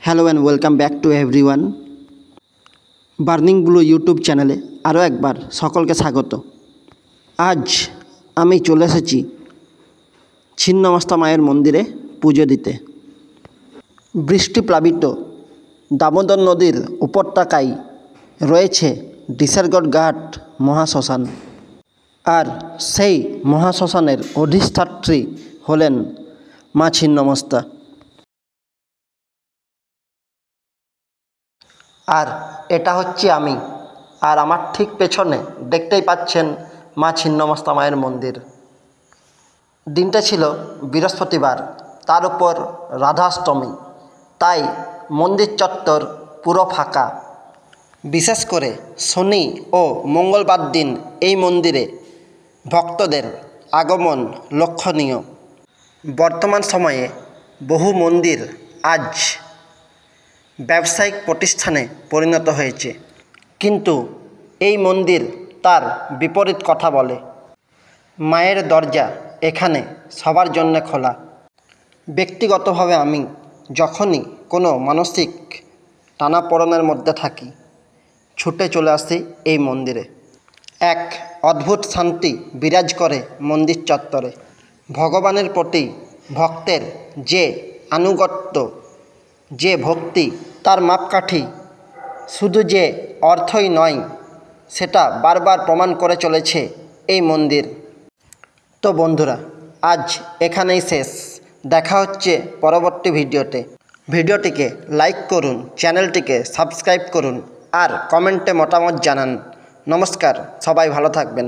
Hello and welcome back to everyone. Burning blue YouTube চ্যানেলে আরও একবার সকলকে স্বাগত। আজ আমি চলে এসেছি ছিন্নমস্তা মায়ের মন্দিরে পুজো দিতে। বৃষ্টিপ্লাবিত দামোদর নদীর উপত্যকায় রয়েছে ডিসারগড় ঘাট মহাশ্মশান, আর সেই মহাশ্মশানের অধিষ্ঠাত্রী হলেন মা ছিন্নমস্তা। আর এটা হচ্ছে আমি, আর আমার ঠিক পেছনে দেখতেই পাচ্ছেন মা ছিন্নমস্তা মায়ের মন্দির। দিনটা ছিল বৃহস্পতিবার, তার উপর রাধাষ্টমী, তাই মন্দির চত্বর পুরো ফাঁকা। বিশেষ করে শনি ও মঙ্গলবার দিন এই মন্দিরে ভক্তদের আগমন লক্ষণীয়। বর্তমান সময়ে বহু মন্দির আজ ব্যবসায়িক প্রতিষ্ঠানে পরিণত হয়েছে, কিন্তু এই মন্দির তার বিপরীত কথা বলে। মায়ের দরজা এখানে সবার জন্য খোলা। ব্যক্তিগতভাবে আমি যখনই কোনো মানসিক টানাপোড়েনের মধ্যে থাকি, ছুটে চলে আসি এই মন্দিরে। এক অদ্ভুত শান্তি বিরাজ করে মন্দির চত্বরে। ভগবানের প্রতি ভক্তের যে আনুগত্য, যে ভক্তি, তার মাপকাঠি শুধু যে অর্থই নয়, সেটা বারবার প্রমাণ করে চলেছে এই মন্দির। তো বন্ধুরা, আজ এখানেই শেষ। দেখা হচ্ছে পরবর্তী ভিডিওতে। ভিডিওটিকে লাইক করুন, চ্যানেলটিকে সাবস্ক্রাইব করুন আর কমেন্টে মতামত জানান। নমস্কার, সবাই ভালো থাকবেন।